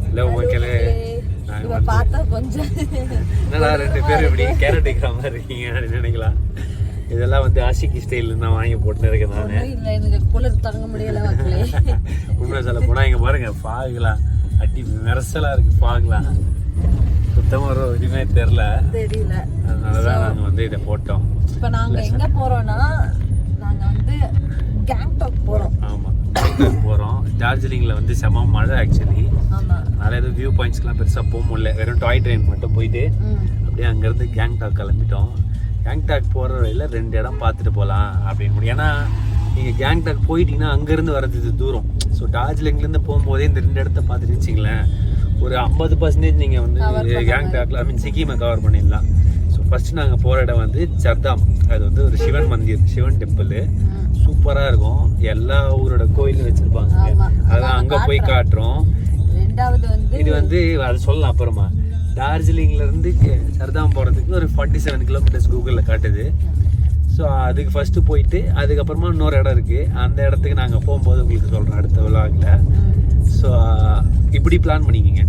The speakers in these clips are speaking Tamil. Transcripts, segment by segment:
ஹலோ மக்களே, இவ பார்த்தா கொஞ்சம் என்னடா 2 பேரும் இப்படி கேரட் வைக்கிற மாதிரி இருக்கீங்க அப்படின்னு நினைக்கலாம். இதெல்லாம் வந்து ஆஷிகி ஸ்டைல் நான் வாங்கி போட்டுன்னு இருக்கேன் நான். இல்லை, எனக்கு குளிர் தாங்க முடியல மக்களே. உண்மை சொல்ல போனால் இங்கே பாருங்க, ஃபாக்லாம் அடி மெரசலாக இருக்குது. ஃபாக்லாம் சுத்தமாக ஒரு இதுவுமே தெரியல. அதனால தான் நாங்கள் வந்து இதை போட்டோம். இப்போ நாங்கள் எங்கே போகிறோன்னா, நாங்கள் வந்து கேங்டாக் போகிறோம். ஆமாம், கேங்டாக் போகிறோம். டார்ஜிலிங்கில் வந்து செம மழை ஆக்சுவலி. அதனால எதுவும் வியூ பாயிண்ட்ஸ்லாம் பெருசாக போக முடியல. வெறும் டாய் ட்ரெயின் மட்டும் போயிட்டு அப்படியே அங்கேருந்து கேங்டாக் கிளம்பிட்டோம். கேங்டாக் போகிற வழியில் 2 இடம் பார்த்துட்டு போகலாம் அப்படின்னு முடியும். ஏன்னா நீங்கள் கேங்டாக் போயிட்டீங்கன்னா அங்கேருந்து வர்றது தூரம். ஸோ டார்ஜிலிங்லேருந்து போகும்போதே இந்த 2 இடத்த பார்த்துட்டு வச்சிங்களேன், ஒரு 50% நீங்கள் வந்து கேங்டாக்ல சிக்கிமை கவர் பண்ணிடலாம். ஸோ ஃபர்ஸ்ட் நாங்கள் போகிற இடம் வந்து சர்தாம். அது வந்து ஒரு சிவன் மந்திர், சிவன் டெம்பிள். சூப்பராக இருக்கும். எல்லா ஊரோட கோயிலும் வச்சுருப்பாங்க. அதான் அங்கே போய் காட்டுறோம். இது வந்து அது சொல்லலாம் அப்புறமா. டார்ஜிலிங்லேருந்து சர்தாம் போகிறதுக்கு ஒரு 47 கிலோமீட்டர்ஸ் கூகுளில் காட்டுது. ஸோ அதுக்கு ஃபஸ்ட்டு போயிட்டு அதுக்கப்புறமா இன்னொரு இடம் இருக்குது. அந்த இடத்துக்கு நாங்கள் போகும்போது உங்களுக்கு சொல்கிறோம் அடுத்த விலாகில். ஸோ இப்படி பிளான் பண்ணிக்கிங்க.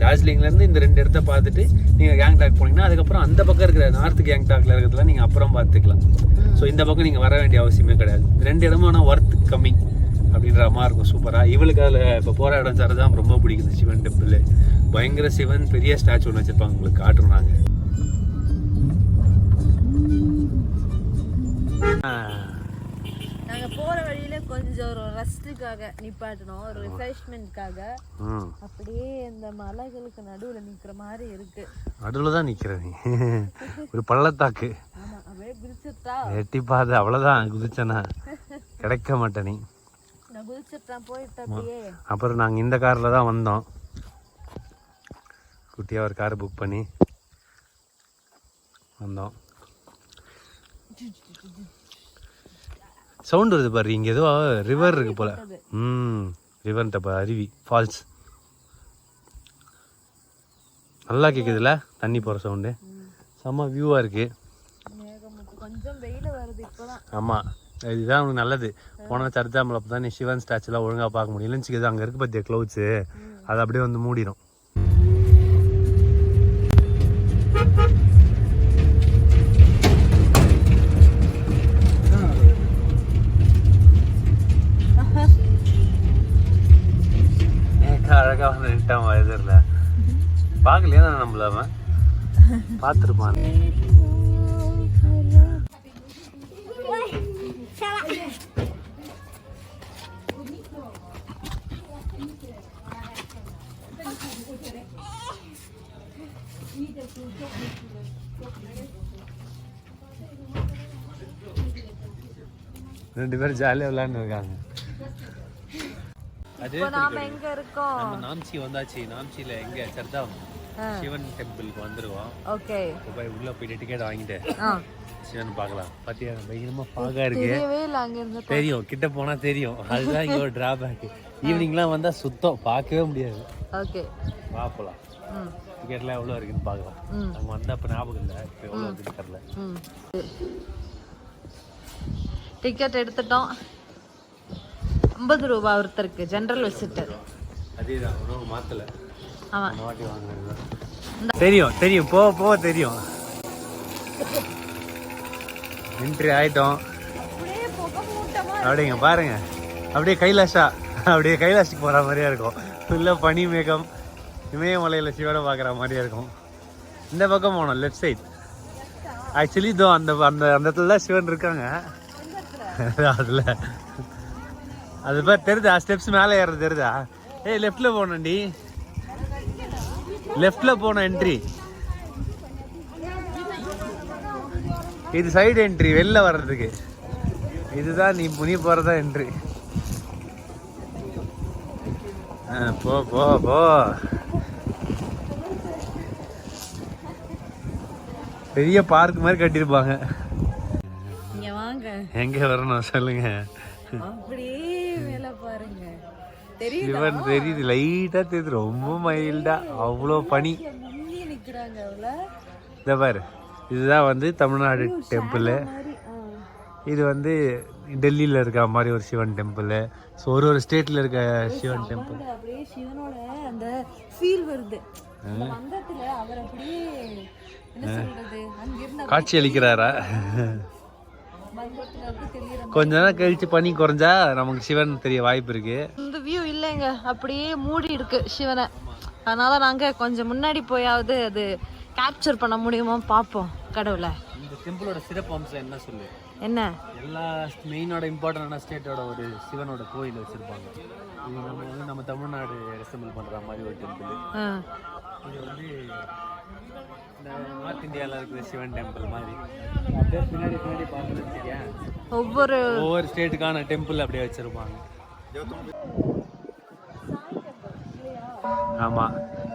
டார்ஜிலிங்லேருந்து இந்த 2 இடத்த பார்த்துட்டு நீங்கள் கேங்டாக் போனீங்கன்னா அதுக்கப்புறம் அந்த பக்கம் இருக்கிற நார்த் கேங்டாக்ல இருக்கிறதுலாம் நீங்கள் அப்புறம் பார்த்துக்கலாம். ஸோ இந்த பக்கம் நீங்கள் வர வேண்டிய அவசியமே கிடையாது. 2 இடமும் ஆனால் ஒர்த் கம்மிங் அப்படின்ற மாதிரி இருக்கும். சூப்பராக. இவளுக்கு அதில் இப்போ போகிற இடம் சர்தாம் ரொம்ப பிடிக்குது. சிவன் டெம்பிள் பயங்கர சிவன் பெரிய ஸ்டாச்சு ஒன்று வச்சுருப்பாங்க. உங்களுக்கு காட்டுறோம் நாங்கள். நாங்கள் போகிற வழியில கொஞ்சம் ஒரு ரெஸ்ட்டுக்காக நிப்பாட்டணும், ஒரு ரிஃப்ரெஷ்மெண்ட்காக. அப்படியே இந்த மலைகளுக்கு நடுவில் நிற்கிற மாதிரி இருக்கு. நடுவில் தான் நிற்கிற நீ. ஒரு பள்ளத்தாக்கு. ஆமாம், அப்படியே குதிச்சுட்டா எட்டி பாது அவ்வளோதான். குதிச்சனா கிடைக்க மாட்டேன் நீ. நான் குதிச்சுட்டான் போயிட்டு அப்படியே. அப்புறம் நாங்கள் இந்த காரில் தான் வந்தோம். குட்டியாக ஒரு கார் புக் பண்ணி வந்தோம். சவுண்ட் வருது பாரு. இங்கே ஏதோ ரிவர் இருக்கு போல. ரிவர்ன்ட்ட அருவி ஃபால்ஸ் நல்லா கேட்குதுல்ல, தண்ணி போகிற சவுண்டு. செம்ம வியூவாக இருக்கு. கொஞ்சம் வெயில் வருது இப்போதான். ஆமாம், இதுதான் உனக்கு நல்லது. போன சர்தாமில் அப்போ தான் நீ சிவன் ஸ்டாச்சுலாம் ஒழுங்காக பார்க்க முடியும். இல்லைன்னு அங்கே இருக்கு பார்த்தியா க்ளவுட்ஸு, அது அப்படியே வந்து மூடிடும். அழகாக வந்து நின்ட்டான் எதிரில். பார்க்கலையா நம்மள அவன் பார்த்துருப்பான். ரெண்டு பேரும் ஜாலியாக விளையாண்டு இருக்காங்க. அதே நாம எங்க இருக்கோம்? நம்ம நாம்சி வந்தாச்சு. நாம்சில எங்க சர்தாம் சிவன் டெம்பிளுக்கு வந்துருவோம். ஓகே, போய் உள்ள போய் டிக்கெட் வாங்கிட்டு சிவன் பார்க்கலாம். பாத்தியா பயங்கரமா ஃபாகா இருக்கு. தெரியும், கிட்ட போனா தெரியும். அதுதான் இங்க ஒரு டிராபேக். ஈவினிங்லாம் வந்தா சுத்தம் பார்க்கவே முடியாது. ஓகே, வா போலாம். டிக்கெட்லாம் எவ்வளோ இருக்குன்னு பார்க்கலாம். அங்கே வந்தா அப்போ ஞாபகம் இல்லை, இப்போ எவ்வளோ இருக்குன்னு தெரியல. டிக்கெட் எடுத்துட்டோம். 50 ரூபா ஒருத்தருக்கு, ஜென்ரல் விசிட்டர். அதேதான், உணவு மாத்தல. ஆமா, வாட்டி வாங்குறது தெரியும். தெரியும், போக போக தெரியும். என்ட்ரி ஆயிட்டோம். அப்படிங்க பாருங்க, அப்படியே கைலாஷுக்கு போற மாதிரியா இருக்கும். ஃபுல்லா பனி மேகம், இமயமலையில சிவனை பார்க்குற மாதிரியா இருக்கும். இந்த பக்கம் போனோம், லெஃப்ட் சைட். ஆக்சுவலி இதோ அந்த அந்த இடத்துல தான் சிவன் இருக்காங்க. அதுல அது பேர் தெரியுதா? ஸ்டெப்ஸ் மேலே ஏறது தெரியுதா? ஏய், லெஃப்ட்ல போனேன்டி, லெஃப்ட்ல போன என்ட்ரி. இது சைடு என்ட்ரி, வெளில வர்றதுக்கு. இதுதான் நீ போறதா என்ட்ரி. போ போ போ. பெரிய பார்க் மாதிரி கட்டிருப்பாங்க. இங்க வாங்க, எங்க வரணும் சொல்லுங்க. அப்படியே மேல பாருங்க, சிவன் தெரியுது, லைட்டா தெரியுது, ரொம்ப மைல்டா. அவ்வளோ பனி. இந்த பாரு, இதுதான் வந்து தமிழ்நாடு டெம்பிள். இது வந்து டெல்லியில் இருக்க மாதிரி ஒரு சிவன் டெம்பிள். ஸோ ஒரு ஸ்டேட்டில் இருக்க சிவன் டெம்பிள். அந்த ஃபீல் வருது. அந்த மந்தத்துல அவர் அப்படியே என்ன சொல்றது அங்கிருந்து காட்சி அளிக்கிறாரா? மந்தத்துல அப்படி தெரியற கொஞ்ச நேரம் கழிச்சு பனி குறைஞ்சா நமக்கு சிவன் தெரிய வாய்ப்பு இருக்கு. இந்த வியூ இல்லைங்க, அப்படியே மூடி இருக்கு சிவனை. அதனால நாங்க கொஞ்சம் முன்னாடி போயாவது அது கேப்சர் பண்ண முடியுமா பாப்போம். கடவுளை இந்த டெம்பிளோட சிறப்பு அம்சம் என்ன சொல்லு? என்ன எல்லா மெயினோட இம்பார்ட்டன்டான ஸ்டேட்டோட ஒரு சிவனோட கோயில் வச்சிருப்பாங்க. இது நம்ம தமிழ்நாடு ரெசம்பிள் பண்ற மாதிரி ஒரு டெம்பிள். இது வந்து இந்த நார்த் இந்தியாவில் இருக்கிற சிவன் டெம்பிள் மாதிரி. அப்படியே பின்னாடி பார்த்து வச்சுக்கேன், ஒவ்வொரு ஸ்டேட்டுக்கான டெம்பிள் அப்படியே வச்சிருப்பாங்க. ஆமா,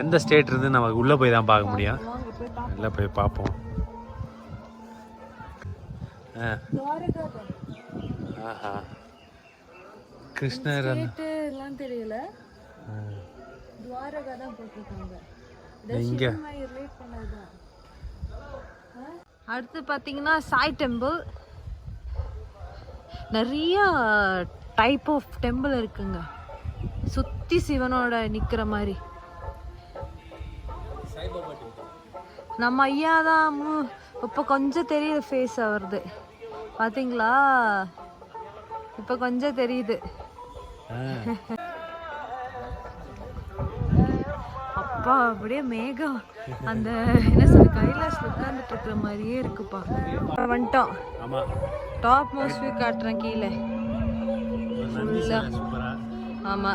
எந்த ஸ்டேட் இருந்து நமக்கு உள்ள போய் தான் பார்க்க முடியும். உள்ள போய் பார்ப்போம். கிருஷ்ணர் எல்லாம் தெரியல, துவாரகா தான் போட்டிருக்காங்க. இங்க அடுத்து பாத்தீங்கன்னா சாய் டெம்பிள். நிறைய டைப் ஆஃப் டெம்பிள் இருக்குங்க, சுத்தி சிவனோட நிக்கிற மாதிரி. நம்ம ஐயா தான் இப்ப கொஞ்சம் தெரியுது ஃபேஸ் அவருது, பாத்தீங்களா? இப்ப கொஞ்சம் தெரியுது. அப்பா அப்படியே மேகம் அந்த என்ன சொல்ற கைலாஷ்ல உட்கார்ந்துட்டு இருக்கிற மாதிரியே இருக்குப்பா. வந்துட்டோம், டாப் மோஸ்ட் வியூ காட்டுறேன் கீழே. ஆமா,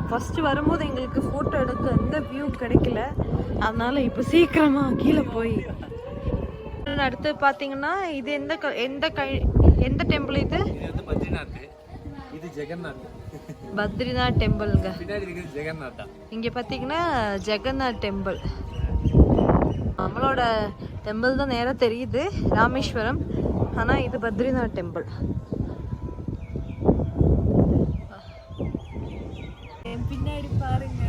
ஃபர்ஸ்ட் வரும்போது எங்களுக்கு ஃபோட்டோ எடுக்க எந்த வியூ கிடைக்கல, அதனால இப்போ சீக்கிரமா கீழே போய். அடுத்து பார்த்தீங்கன்னா இது எந்த டெம்பிள்? இது பத்ரிநாத், இது ஜெகநாத். பத்ரிநாத் டெம்பிள்ங்க. பின்னாடி இருக்குது ஜெகநாத். இங்க பார்த்தீங்கன்னா ஜெகநாத் டெம்பிள். நம்மளோட டெம்பிள் தான் நேரா தெரியுது, ராமேஸ்வரம். ஆனா இது பத்ரிநாத் டெம்பிள். பின்னாடி பாருங்க,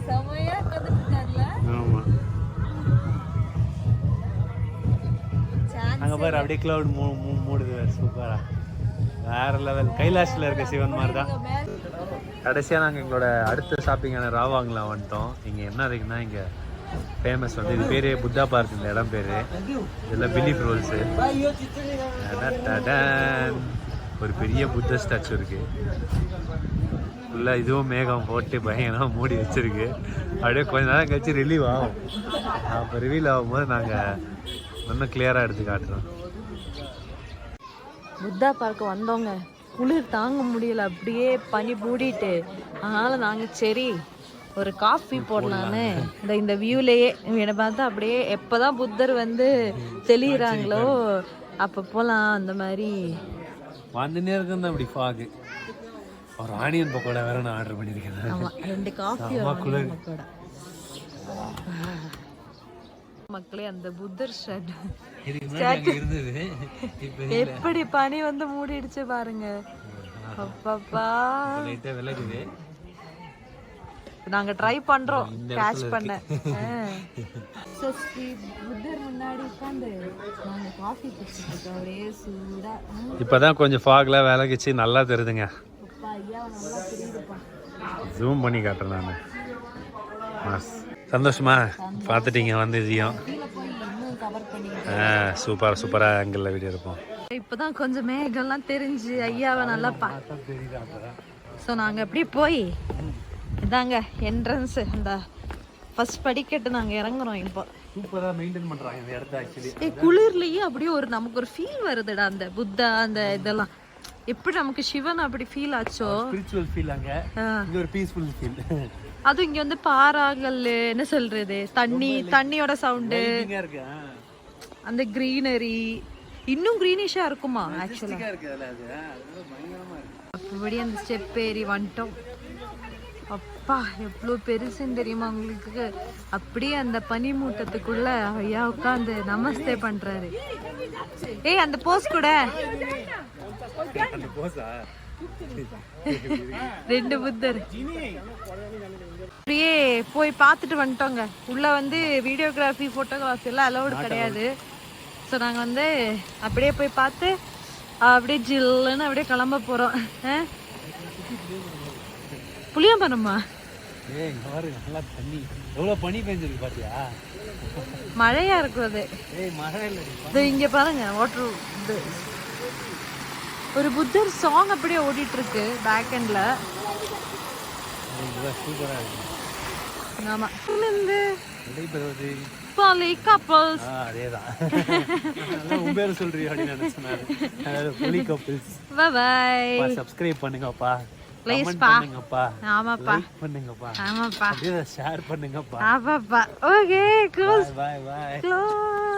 செமையா கத்துட்டார்ல. ஆமா, அங்க பாரு அப்படியே கிளவுட் மூடுது. சூப்பரா, வேற லெவல். கைலாஷ்ல இருக்க சிவன் மாதிரி தான். கடைசியா நாங்க எங்களோட அடுத்த ஷாப்பிங்கான ராவாங்கலாம் வந்துட்டோம். இங்க என்ன இருக்குன்னா, இங்க ஃபேமஸ் வந்து இது பேரு புத்தா பார்க். இந்த இடம் பேரு இதெல்லாம் பிலீஃப் ரோல்ஸு. ஒரு பெரிய புத்த ஸ்டாச்சு இருக்கு. ஃபுல்லாக இதுவும் மேகம் போட்டு பயங்கரமாக மூடி வச்சிருக்கு. அப்படியே கொஞ்ச நேரம் கழிச்சு ரிலீவ் ஆகும். அப்போ ரிவீல் ஆகும்போது நாங்கள் இன்னும் கிளியராக எடுத்து காட்டுறோம். புத்தா பார்க்க வந்தோங்க, குளிர் தாங்க முடியல, அப்படியே பனி மூடிட்டு. அதனால நாங்கள் சரி ஒரு காஃபி போடலான்னு இந்த வியூலேயே என்னை பார்த்தா அப்படியே எப்போதான் புத்தர் வந்து தெளிகிறாங்களோ அப்போ போகலாம். அந்த மாதிரி வந்துனே இருக்குன்னு அப்படி ஃபாகு. ஒரு ஆனியன் பக்கோடா வேற நான் ஆர்டர் பண்ணியிருக்கேன். ஆமாம், 2 காஃபி பக்கோடா. மக்களே அந்த புத்தர் இருந்தது எப்படி பனி வந்து மூடிடுச்சு பாருங்க. அப்பப்பா விலகுது. நாங்க ட்ரை பண்றோம் கேட்ச் பண்ண. புத்தர் முன்னாடி உட்கார்ந்து நாங்க காஃபி குடிச்சிட்டு அப்படியே சூடா. இப்பதான் கொஞ்சம் ஃபாக்ல விலகிச்சு, நல்லா தெரியுதுங்க. ஐயா நல்லா தெரியுதுப்பா. ஜூம் பண்ணி காட்டுறேன் நான். சந்தோஷமா பார்த்துட்டீங்க வந்து இதையும். சூப்பராக ஆங்கிளில் வீடியோ இருப்போம். இப்போதான் கொஞ்சம் மேகம்லாம் தெரிஞ்சு ஐயாவை நல்லா ஸோ நாங்கள் அப்படியே போய் இதாங்க என்ட்ரன்ஸ், இந்த ஃபர்ஸ்ட் படிக்கட்டு நாங்கள் இறங்குறோம். இப்போ சூப்பராக மெயின்டைன் பண்ணுறாங்க இந்த இடத்த. ஆக்சுவலி குளிர்லேயே அப்படியே ஒரு நமக்கு ஒரு ஃபீல் வருதுடா. அந்த புத்தா அந்த இதெல்லாம் எப்படி நமக்கு சிவன் அப்படி ஃபீல் ஆச்சோ, ஸ்பிரிச்சுவல் ஃபீல். அங்கே இது ஒரு பீஸ்ஃபுல் ஃபீல். அதுவும் இங்க வந்து பாறாங்கல் என்ன சொல்றது, தண்ணியோட சவுண்டு, அந்த கிரீனரி இன்னும் கிரீனிஷா இருக்குமா ஆக்சுவலா. அப்படி அந்த ஸ்டெப் ஏறி வந்துட்டோம். அப்பா எவ்வளோ பெருசுன்னு தெரியுமா உங்களுக்கு. அப்படியே அந்த பனிமூட்டத்துக்குள்ள ஐயா உட்காந்து நமஸ்தே பண்றாரு. ஏய் அந்த போஸ் கூட 2 புத்தர் அப்படியே போய் பார்த்துட்டு வந்துட்டோங்க. உள்ள வந்து வீடியோகிராஃபி போட்டோகிராஃபி எல்லாம் அலௌடு கிடையாது. ஸோ நாங்கள் வந்து அப்படியே போய் பார்த்து அப்படியே ஜில்லுன்னு அப்படியே கிளம்ப போறோம். புளியமரமா நல்லா தண்ணி எவ்வளவு பனி பெஞ்சிருக்கு பாத்தியா? மழையா இருக்கும் அது. மழை இது இங்க பாருங்க வாட்டர். ஒரு புத்தர் சாங் அப்படியே ஓடிட்டு இருக்கு பேக் எண்ட்ல. சூப்பரா இருக்கு. ஆமா இருந்து விடைபெறுவது பாலி கப்பல்ஸ். அதேதான். உன் பேர் சொல்றியா அப்படின்னு நினைச்சேன். புலி கப்பல்ஸ். Bye bye. சப்ஸ்கிரைப் பண்ணுங்கப்பா. ப்ளீஸ் கமெண்ட் பா. பண்ணுங்கப்பா. ஆமாப்பா. லைக் பண்ணுங்கப்பா. ஆமாப்பா. அப்படியே ஷேர் பண்ணுங்கப்பா. ஆமாப்பா. Okay close. Bye bye. Close.